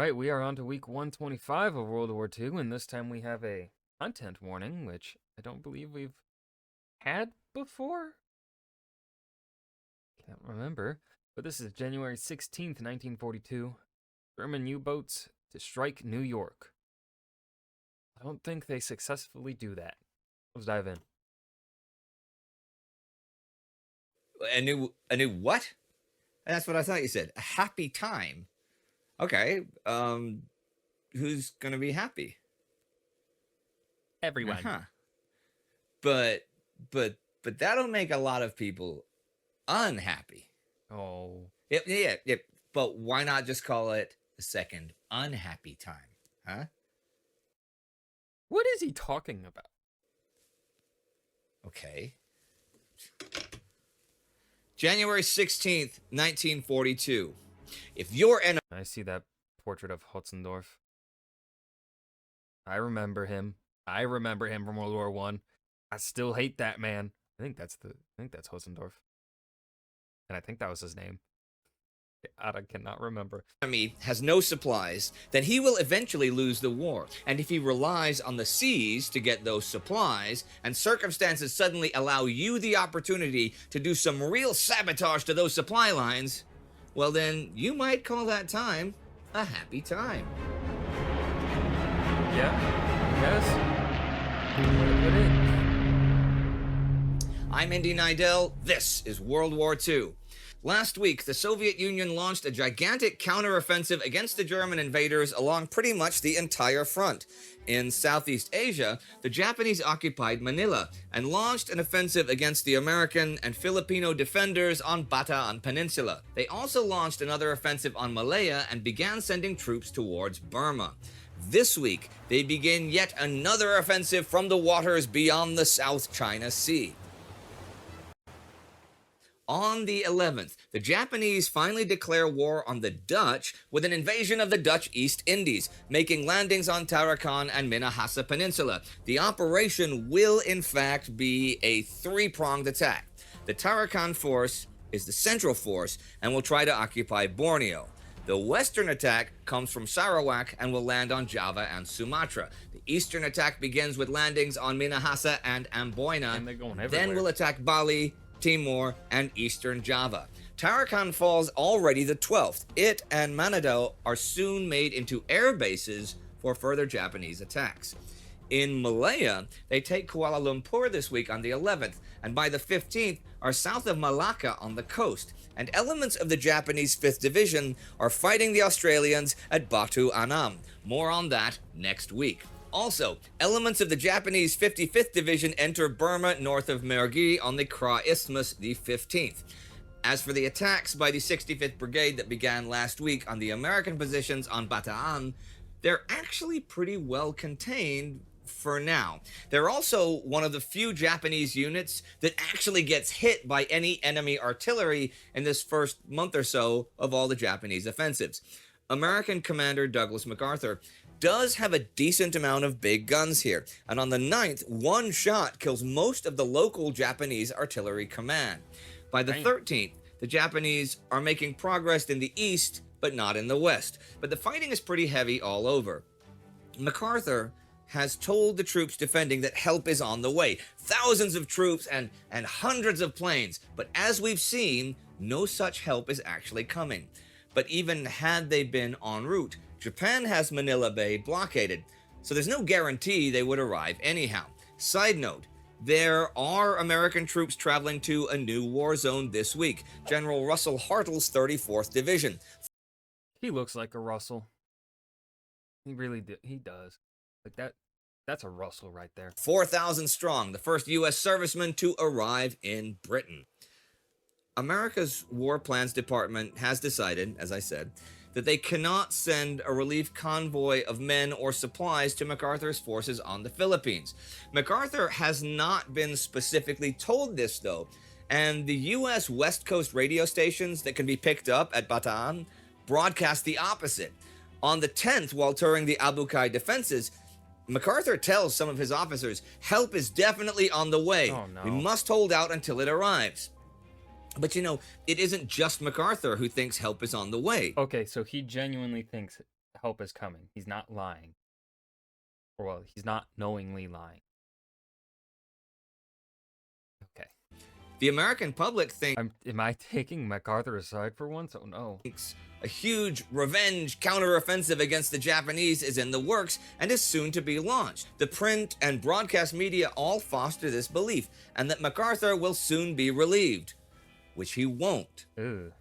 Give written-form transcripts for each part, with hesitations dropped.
right, we are on to week 125 of World War II, and this time we have a content warning, which I don't believe we've had before. Can't remember. But this is January 16th, 1942. German U-boats to strike New York. I don't think they successfully do that. Let's dive in. A new what? That's what I thought you said. A happy time. Okay. Who's gonna be happy? Everyone. Uh-huh. But that'll make a lot of people unhappy. Oh. Yep. But why not just call it the second unhappy time? Huh? What is he talking about? Okay. January 16th, 1942. If you're an I see that portrait of Hotzendorf. I remember him. From World War I. I still hate that man. I think that's Hotzendorf. And I think that was his name. I cannot remember. enemy has no supplies, then he will eventually lose the war. And if he relies on the seas to get those supplies, and circumstances suddenly allow you the opportunity to do some real sabotage to those supply lines, well then, you might call that time a happy time. Yeah, yes. I'm Indy Nidell. This is World War II. Last week, the Soviet Union launched a gigantic counteroffensive against the German invaders along pretty much the entire front. In Southeast Asia, the Japanese occupied Manila and launched an offensive against the American and Filipino defenders on Bataan Peninsula. They also launched another offensive on Malaya and began sending troops towards Burma. This week, they begin yet another offensive from the waters beyond the South China Sea. On the 11th, the Japanese finally declare war on the Dutch with an invasion of the Dutch East Indies, making landings on Tarakan and Minahasa Peninsula. The operation will, in fact, be a three-pronged attack. The Tarakan force is the central force and will try to occupy Borneo. The western attack comes from Sarawak and will land on Java and Sumatra. The eastern attack begins with landings on Minahasa and Amboina, then will attack Bali, Timor, and eastern Java. Tarakan falls already the 12th. It and Manado are soon made into air bases for further Japanese attacks. In Malaya, they take Kuala Lumpur this week on the 11th, and by the 15th are south of Malacca on the coast, and elements of the Japanese 5th Division are fighting the Australians at Batu Anam. More on that next week. Also, elements of the Japanese 55th Division enter Burma north of Mergui on the Kra Isthmus the 15th. As for the attacks by the 65th Brigade that began last week on the American positions on Bataan, they're actually pretty well contained for now. They're also one of the few Japanese units that actually gets hit by any enemy artillery in this first month or so of all the Japanese offensives. American Commander Douglas MacArthur does have a decent amount of big guns here, and on the 9th, one shot kills most of the local Japanese artillery command. By the 13th, the Japanese are making progress in the east, but not in the west, but the fighting is pretty heavy all over. MacArthur has told the troops defending that help is on the way. Thousands of troops and hundreds of planes, but as we've seen, no such help is actually coming. But even had they been en route, Japan has Manila Bay blockaded, so there's no guarantee they would arrive anyhow. Side note, there are American troops traveling to a new war zone this week, General Russell Hartle's 34th Division. He looks like a Russell. He really does. Like that's a Russell right there. 4,000 strong, the first U.S. serviceman to arrive in Britain. America's War Plans Department has decided, as I said, that they cannot send a relief convoy of men or supplies to MacArthur's forces on the Philippines. MacArthur has not been specifically told this, though, and the U.S. West Coast radio stations that can be picked up at Bataan broadcast the opposite. On the 10th, while touring the Abu Qai defenses, MacArthur tells some of his officers, help is definitely on the way. Oh, no. We must hold out until it arrives. But you know, it isn't just MacArthur who thinks help is on the way. Okay, so he genuinely thinks help is coming. He's not lying. Or, well, he's not knowingly lying. Okay. The American public Am I taking MacArthur aside for once? Oh no. a huge revenge counteroffensive against the Japanese is in the works and is soon to be launched. The print and broadcast media all foster this belief, and that MacArthur will soon be relieved, which he won't. Ugh.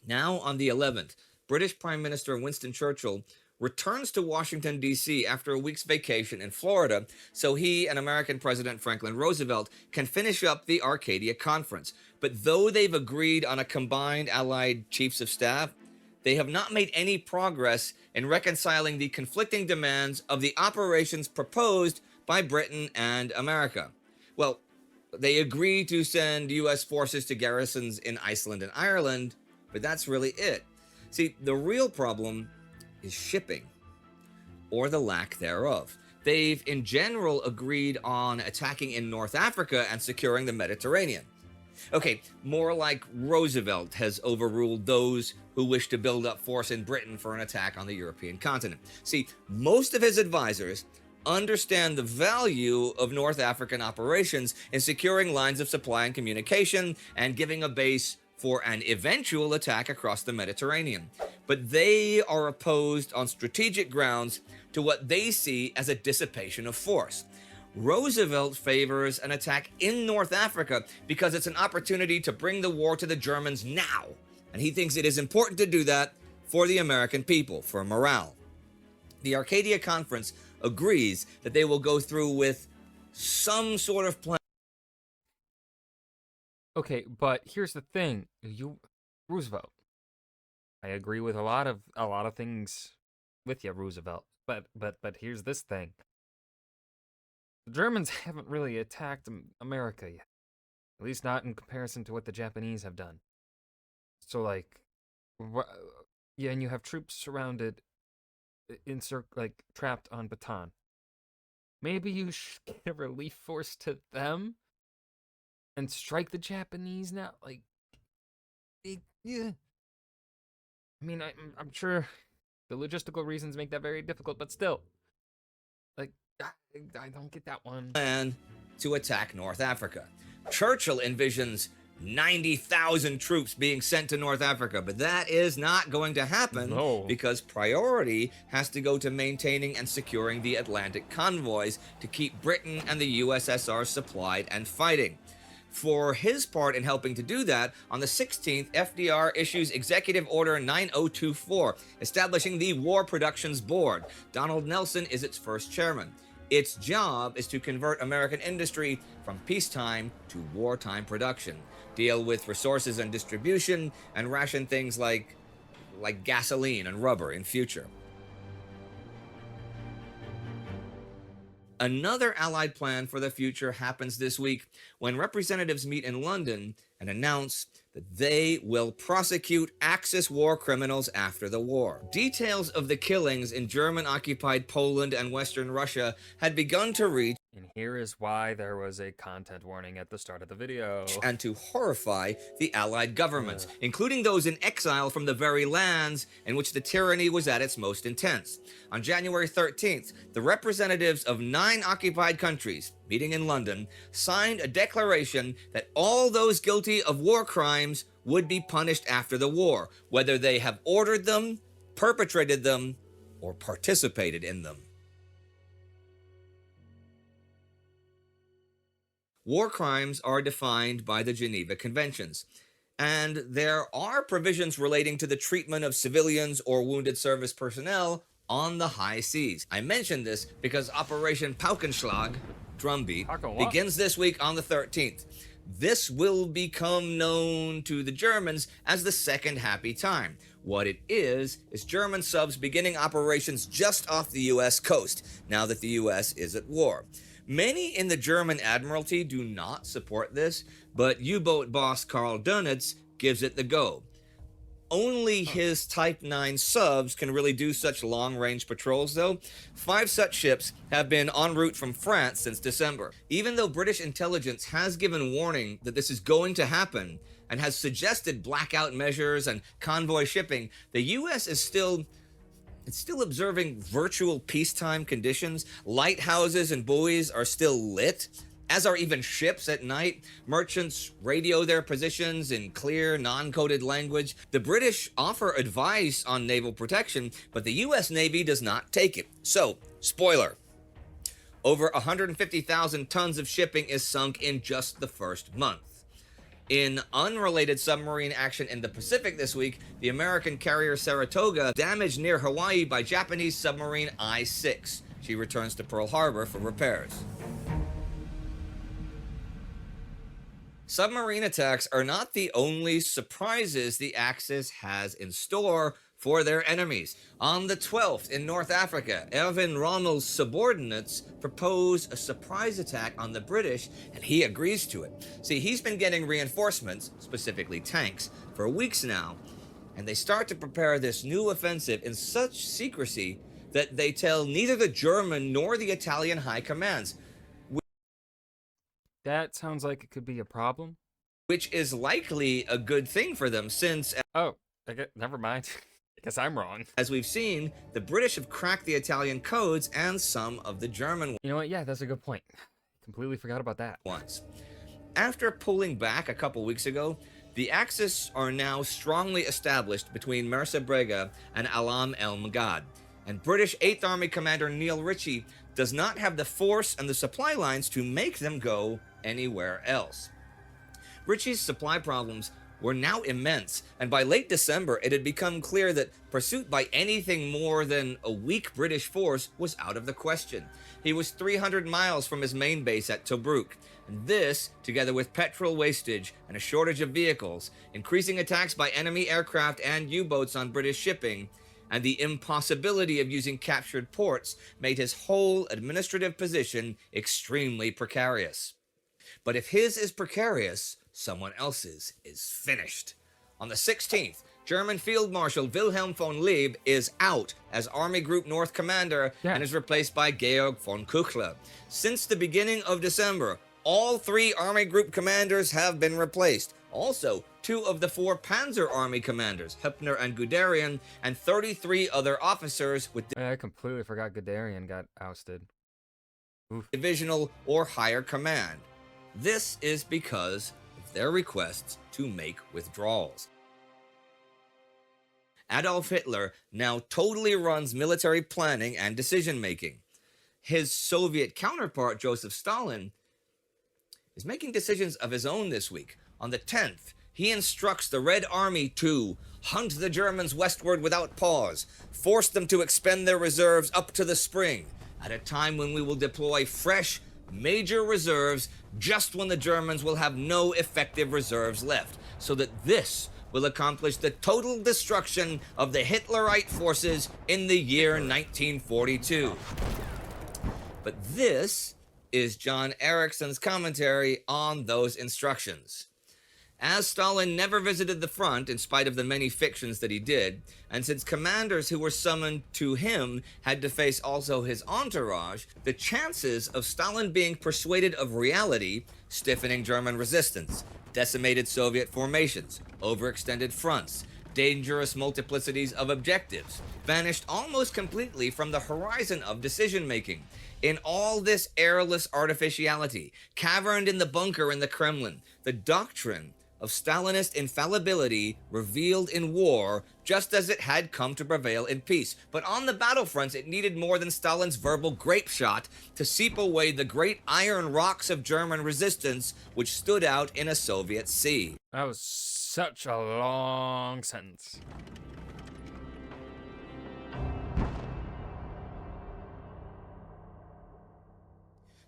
Now, on the 11th, British Prime Minister Winston Churchill returns to Washington, D.C. after a week's vacation in Florida, so he and American President Franklin Roosevelt can finish up the Arcadia Conference. But though they've agreed on a combined Allied Chiefs of Staff, they have not made any progress in reconciling the conflicting demands of the operations proposed by Britain and America. Well, they agree to send U.S. forces to garrisons in Iceland and Ireland, but that's really it. See, the real problem is shipping, or the lack thereof. They've, in general, agreed on attacking in North Africa and securing the Mediterranean. Okay, more like Roosevelt has overruled those who wish to build up force in Britain for an attack on the European continent. See, most of his advisors understand the value of North African operations in securing lines of supply and communication and giving a base for an eventual attack across the Mediterranean. But they are opposed on strategic grounds to what they see as a dissipation of force. Roosevelt favors an attack in North Africa because it's an opportunity to bring the war to the Germans now, and he thinks it is important to do that for the American people, for morale. The Arcadia Conference agrees that they will go through with some sort of plan. Okay, but here's the thing. Roosevelt. I agree with a lot of things with you, Roosevelt. But here's this thing. The Germans haven't really attacked America yet. At least not in comparison to what the Japanese have done. So, like, yeah, and you have troops surrounded, trapped on Bataan. Maybe you should get a relief force to them and strike the Japanese now. Like, yeah. I mean, I'm sure the logistical reasons make that very difficult, but still, like, I don't get that one. Plan to attack North Africa. Churchill envisions 90,000 troops being sent to North Africa, but that is not going to happen because priority has to go to maintaining and securing the Atlantic convoys to keep Britain and the USSR supplied and fighting. For his part in helping to do that, on the 16th, FDR issues Executive Order 9024, establishing the War Productions Board. Donald Nelson is its first chairman. Its job is to convert American industry from peacetime to wartime production, deal with resources and distribution, and ration things like gasoline and rubber in future. Another Allied plan for the future happens this week when representatives meet in London and announce that they will prosecute Axis war criminals after the war. Details of the killings in German-occupied Poland and Western Russia had begun to reach, and here is why there was a content warning at the start of the video, and to horrify the Allied governments, including those in exile from the very lands in which the tyranny was at its most intense. On January 13th, the representatives of 9 occupied countries, meeting in London, signed a declaration that all those guilty of war crimes would be punished after the war, whether they have ordered them, perpetrated them, or participated in them. War crimes are defined by the Geneva Conventions, and there are provisions relating to the treatment of civilians or wounded service personnel on the high seas. I mention this because Operation Paukenschlag, drumbeat, begins this week on the 13th. This will become known to the Germans as the Second Happy Time. What it is German subs beginning operations just off the U.S. coast, now that the U.S. is at war. Many in the German Admiralty do not support this, but U-boat boss Karl Dönitz gives it the go. Only his Type 9 subs can really do such long-range patrols, though. 5 such ships have been en route from France since December. Even though British intelligence has given warning that this is going to happen and has suggested blackout measures and convoy shipping, the U.S. is still It's still observing virtual peacetime conditions. Lighthouses and buoys are still lit, as are even ships at night. Merchants radio their positions in clear, non-coded language. The British offer advice on naval protection, but the US Navy does not take it. So, spoiler. Over 150,000 tons of shipping is sunk in just the first month. In unrelated submarine action in the Pacific this week, the American carrier Saratoga damaged near Hawaii by Japanese submarine I-6. She returns to Pearl Harbor for repairs. Submarine attacks are not the only surprises the Axis has in store for their enemies. On the 12th, in North Africa, Erwin Rommel's subordinates propose a surprise attack on the British, and he agrees to it. See, he's been getting reinforcements, specifically tanks, for weeks now, and they start to prepare this new offensive in such secrecy that they tell neither the German nor the Italian high commands. That sounds like it could be a problem. Which is likely a good thing for them, since... Oh, never mind. I guess I'm wrong. As we've seen, the British have cracked the Italian codes and some of the German You know what? Yeah, that's a good point. Completely forgot about that. ones. After pulling back a couple weeks ago, the Axis are now strongly established between Mersa Brega and Alam el Magad, and British 8th Army Commander Neil Ritchie does not have the force and the supply lines to make them go anywhere else. Ritchie's supply problems were now immense, and by late December it had become clear that pursuit by anything more than a weak British force was out of the question. He was 300 miles from his main base at Tobruk, and this, together with petrol wastage and a shortage of vehicles, increasing attacks by enemy aircraft and U-boats on British shipping, and the impossibility of using captured ports, made his whole administrative position extremely precarious. But if his is precarious, someone else's is finished. On the 16th, German Field Marshal Wilhelm von Leeb is out as Army Group North Commander and is replaced by Georg von Kuchler. Since the beginning of December, all 3 Army Group commanders have been replaced. Also, 2 of the 4 Panzer Army commanders, Höppner and Guderian, and 33 other officers with I completely forgot Guderian got ousted. Oof. divisional or higher command. This is because of their requests to make withdrawals. Adolf Hitler now totally runs military planning and decision-making. His Soviet counterpart, Joseph Stalin, is making decisions of his own this week. On the 10th, he instructs the Red Army to hunt the Germans westward without pause, force them to expend their reserves up to the spring, at a time when we will deploy fresh, major reserves just when the Germans will have no effective reserves left, so that this will accomplish the total destruction of the Hitlerite forces in the year 1942. But this is John Erickson's commentary on those instructions. As Stalin never visited the front, in spite of the many fictions that he did, and since commanders who were summoned to him had to face also his entourage, the chances of Stalin being persuaded of reality, stiffening German resistance, decimated Soviet formations, overextended fronts, dangerous multiplicities of objectives, vanished almost completely from the horizon of decision-making. In all this airless artificiality, caverned in the bunker in the Kremlin, the doctrine of Stalinist infallibility revealed in war, just as it had come to prevail in peace. But on the battlefronts, it needed more than Stalin's verbal grape shot to seep away the great iron rocks of German resistance which stood out in a Soviet sea. That was such a long sentence.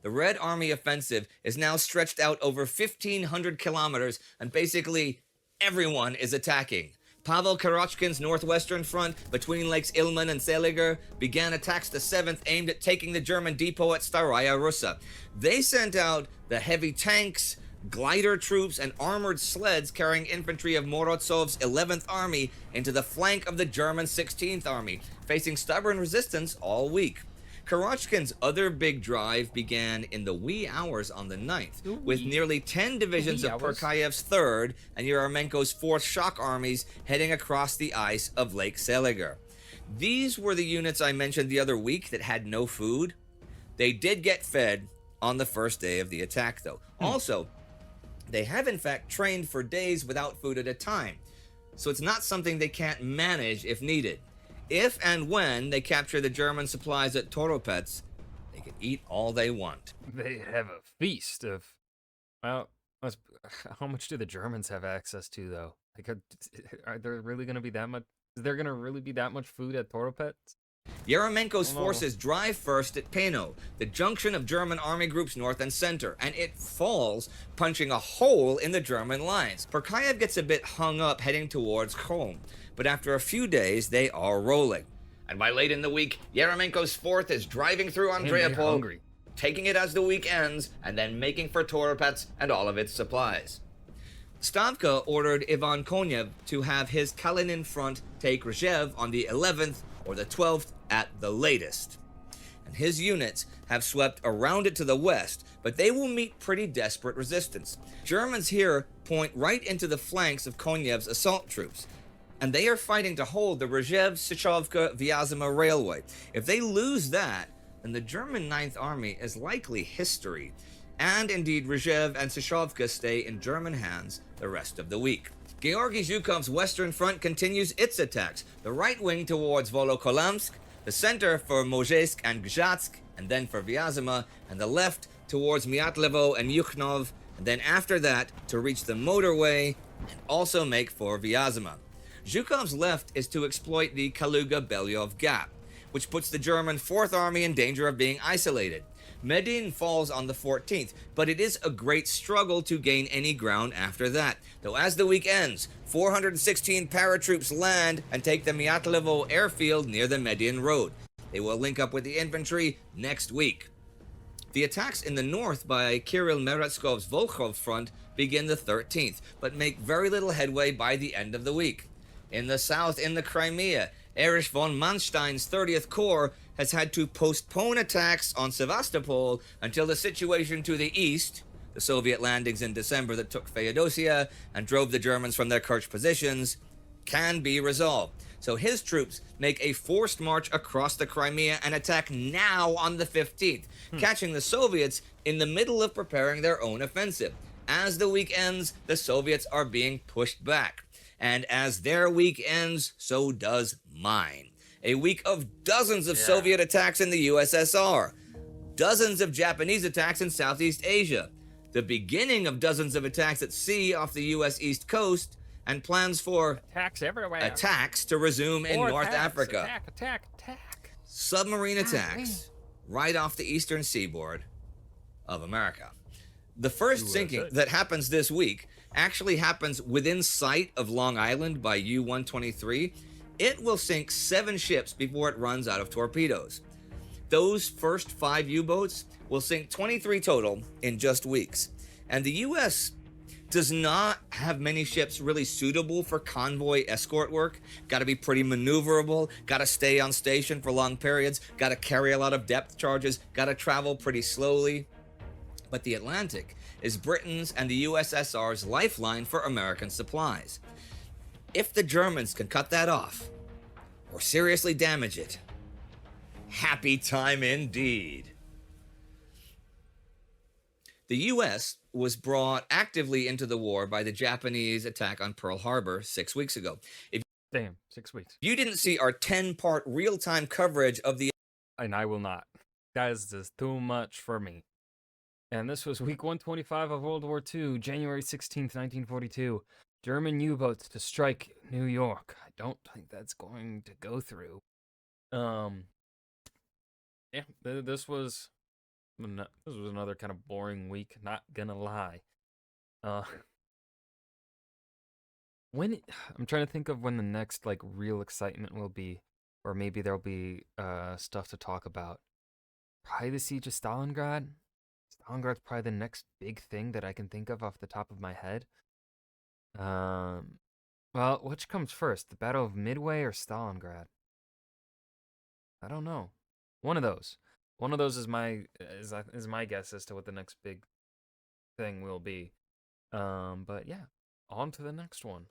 The Red Army offensive is now stretched out over 1,500 kilometers, and basically everyone is attacking. Pavel Korochkin's northwestern front, between Lakes Ilmen and Seliger, began attacks the 7th aimed at taking the German depot at Staraya Russa. They sent out the heavy tanks, glider troops, and armored sleds carrying infantry of Morozov's 11th Army into the flank of the German 16th Army, facing stubborn resistance all week. Korochkin's other big drive began in the wee hours on the 9th, with nearly 10 divisions of Perkayev's 3rd and Yermenko's 4th shock armies heading across the ice of Lake Seliger. These were the units I mentioned the other week that had no food. They did get fed on the first day of the attack, though. Also, they have in fact trained for days without food at a time, so it's not something they can't manage if needed. If and when they capture the German supplies at Toropets, they can eat all they want. They have a feast of, well, how much do the Germans have access to, though? Like, are there really going to be that much? Is there going to really be that much food at Toropets? Yeremenko's forces drive first at Peno, the junction of German army groups north and center, and it falls, punching a hole in the German lines. Perkayev gets a bit hung up heading towards Kholm, but after a few days, they are rolling. And by late in the week, Yeremenko's fourth is driving through Andreapol, taking it as the week ends, and then making for Toropets and all of its supplies. Stavka ordered Ivan Konev to have his Kalinin front take Rzhev on the 11th or the 12th at the latest. And his units have swept around it to the west, but they will meet pretty desperate resistance. Germans here point right into the flanks of Konev's assault troops, and they are fighting to hold the Rzhev-Sychovka-Vyazma railway. If they lose that, then the German 9th Army is likely history, and indeed Rzhev and Sychovka stay in German hands the rest of the week. Georgy Zhukov's western front continues its attacks, the right wing towards Volokolamsk, the center for Mozhaysk and Gzhatsk, and then for Vyazma, and the left towards Myatlevo and Yukhnov, and then after that to reach the motorway and also make for Vyazma. Zhukov's left is to exploit the Kaluga-Belyov gap, which puts the German 4th Army in danger of being isolated. Medin falls on the 14th, but it is a great struggle to gain any ground after that. Though as the week ends, 416 paratroops land and take the Myatlevo airfield near the Medin road. They will link up with the infantry next week. The attacks in the north by Kirill Meretskov's Volkhov front begin the 13th, but make very little headway by the end of the week. In the south, in the Crimea, Erich von Manstein's 30th Corps has had to postpone attacks on Sevastopol until the situation to the east, the Soviet landings in December that took Feodosia and drove the Germans from their Kerch positions, can be resolved. So his troops make a forced march across the Crimea and attack now on the 15th, catching the Soviets in the middle of preparing their own offensive. As the week ends, the Soviets are being pushed back. And as their week ends, so does mine. A week of dozens of Soviet attacks in the USSR, dozens of Japanese attacks in Southeast Asia, the beginning of dozens of attacks at sea off the US East Coast, and plans for attacks everywhere. Attacks to resume in North Africa. Attack. Submarine attacks right off the eastern seaboard of America. The first sinking that happens this week actually happens within sight of Long Island by U-123. It will sink 7 ships before it runs out of torpedoes. Those first 5 U-boats will sink 23 total in just weeks. And the U.S. does not have many ships really suitable for convoy escort work. Got to be pretty maneuverable, got to stay on station for long periods, got to carry a lot of depth charges, got to travel pretty slowly. But the Atlantic is Britain's and the USSR's lifeline for American supplies. If the Germans can cut that off, or seriously damage it, happy time indeed. The US was brought actively into the war by the Japanese attack on Pearl Harbor 6 weeks ago. Damn, 6 weeks. You didn't see our 10-part real-time coverage of the... And I will not. That is just too much for me. And this was week 125 of World War II, January 16th, 1942. German U-boats to strike New York. I don't think that's going to go through. Yeah, this was another kind of boring week, not gonna lie. I'm trying to think of when the next like real excitement will be, or maybe there'll be stuff to talk about. Probably the siege of Stalingrad. Stalingrad's probably the next big thing that I can think of off the top of my head. Well, which comes first, the Battle of Midway or Stalingrad? I don't know. One of those. One of those is my guess as to what the next big thing will be. But yeah, on to the next one.